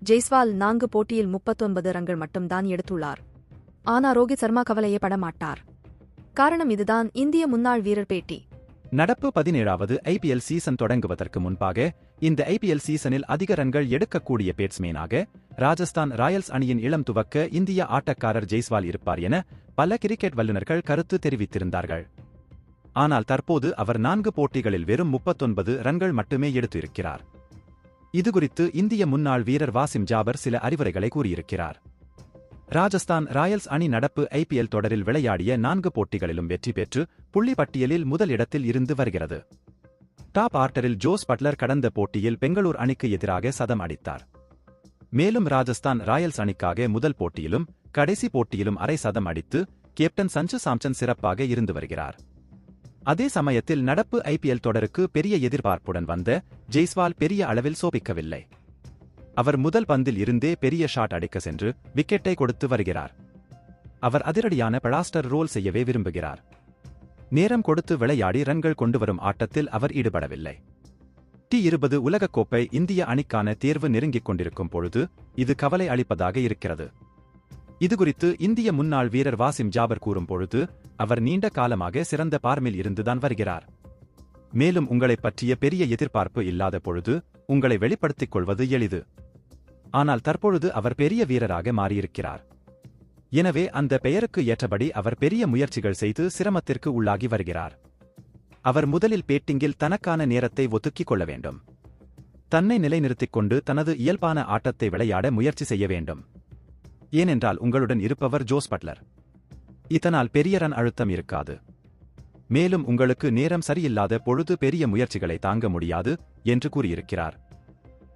ஜெய்ஸ்வால் 4 போட்டியில் 39 ரன்கள் மட்டும்தான் எடுத்துள்ளார். ஆனா ரோஹித் சர்மா கவலையே பட மாட்டார். காரணம் இதுதான். இந்திய முன்னாள் வீரர் பேட்டி. நடப்பு 17வது ஐபிஎல் சீசன் தொடங்குவதற்கு முன்பாக இந்த ஐபிஎல் சீசனில் அதிக ரன்கள் எடுக்கக்கூடிய பேட்ஸ்மேனாக ராஜஸ்தான் ராயல்ஸ் அணியின் இளம் துவக்க இந்திய ஆட்டக்காரர் ஜெய்ஸ்வால் இருப்பார் என பல கிரிக்கெட் வல்லுநர்கள் கருத்து தெரிவித்திருந்தார்கள். ஆனால் தற்போது அவர் 4 போட்டிகளில் வெறும் 39 ரன்கள் மட்டுமே எடுத்து இருக்கிறார். இதுகுறித்து இந்திய முன்னாள் வீரர் வாசிம் ஜாபர் சில அறிவுரைகளை கூறியிருக்கிறார். ராஜஸ்தான் ராயல்ஸ் அணி நடப்பு ஐபிஎல் தொடரில் விளையாடிய 4 போட்டிகளிலும் வெற்றி பெற்று புள்ளி பட்டியலில் முதல் இடத்தில் இருந்து வருகிறது. டாப் ஆர்டரில் ஜோஸ் பட்லர் கடந்த போட்டியில் பெங்களூர் அணிக்கு எதிராக சதம் அடித்தார். மேலும் ராஜஸ்தான் ராயல்ஸ் அணிக்காக முதல் போட்டியிலும் கடைசி போட்டியிலும் அரை சதம் அடித்து கேப்டன் சஞ்சு சாம்சன் சிறப்பாக இருந்து வருகிறார். அதே சமயத்தில் நடப்பு ஐபிஎல் தொடருக்கு பெரிய எதிர்பார்ப்புடன் வந்த ஜெய்ஸ்வால் பெரிய அளவில் சோபிக்கவில்லை. அவர் முதல் பந்தில் இருந்தே பெரிய ஷாட் அடிக்க சென்று விக்கெட்டை கொடுத்து வருகிறார். அவர் அதிரடியான பிளாஸ்டர் ரோல் செய்யவே விரும்புகிறார். நேரம் கொடுத்து விளையாடி ரன்கள் கொண்டுவரும் ஆட்டத்தில் அவர் ஈடுபடவில்லை. T20 உலகக்கோப்பை இந்திய அணிக்கான தேர்வு நெருங்கிக் கொண்டிருக்கும் பொழுது இது கவலை அளிப்பதாக இருக்கிறது. இதுகுறித்து இந்திய முன்னாள் வீரர் வாசிம் ஜாபர் கூறும் பொழுது அவர் நீண்ட காலமாக சிறந்த பார்மில் இருந்துதான் வருகிறார். மேலும் உங்களைப் பற்றிய பெரிய எதிர்பார்ப்பு இல்லாத பொழுது உங்களை வெளிப்படுத்திக் கொள்வது எளிது. ஆனால் தற்பொழுது அவர் பெரிய வீரராக மாறியிருக்கிறார். எனவே அந்த பெயருக்கு ஏற்றபடி அவர் பெரிய முயற்சிகள் செய்து சிரமத்திற்கு உள்ளாகி வருகிறார். அவர் முதலில் பேட்டிங்கில் தனக்கான நேரத்தை ஒதுக்கிக் கொள்ள வேண்டும். தன்னை நிலைநிறுத்திக் கொண்டு தனது இயல்பான ஆட்டத்தை விளையாட முயற்சி செய்ய வேண்டும். ஏனென்றால் உங்களுடன் இருப்பவர் ஜோஸ் பட்லர். இதனால் பெரிய ரன் அழுத்தம் இருக்காது. மேலும் உங்களுக்கு நேரம் சரியில்லாத பொழுது பெரிய முயற்சிகளை தாங்க முடியாது என்று கூறியிருக்கிறார்.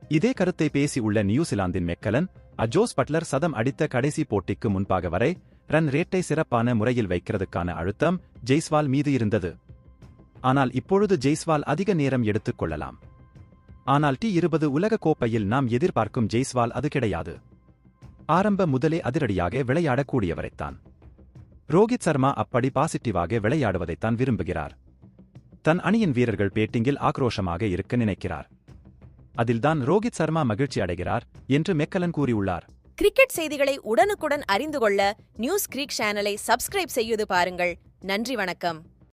இதே கருத்தை பேசி உள்ள நியூசிலாந்தின் மெக்கலன் ஜோஸ் பட்லர் சதம் அடித்த கடைசி போட்டிக்கு முன்பாக வரை ரன் ரேட்டை சிறப்பான முறையில் வைக்கிறதுக்கான அழுத்தம் ஜெய்ஸ்வால் மீது இருந்தது. ஆனால் இப்பொழுது ஜெய்ஸ்வால் அதிக நேரம் எடுத்துக் கொள்ளலாம். ஆனால் T20 உலகக் கோப்பையில் நாம் எதிர்பார்க்கும் ஜெய்ஸ்வால் அது கிடையாது. ஆரம்ப முதலே அதிரடியாக விளையாடக்கூடியவரைத்தான். ரோஹித் சர்மா அப்படி பாசிட்டிவாக விளையாடுவதைத்தான் விரும்புகிறார். தன் அணியின் வீரர்கள் பேட்டிங்கில் ஆக்ரோஷமாக இருக்க நினைக்கிறார். அதில்தான் ரோஹித் சர்மா மகிழ்ச்சி அடைகிறார் என்று மெக்கலன் கூறியுள்ளார். கிரிக்கெட் செய்திகளை உடனுக்குடன் அறிந்து கொள்ள நியூஸ் கிரிக் சேனலை சப்ஸ்கிரைப் செய்து பாருங்கள். நன்றி, வணக்கம்.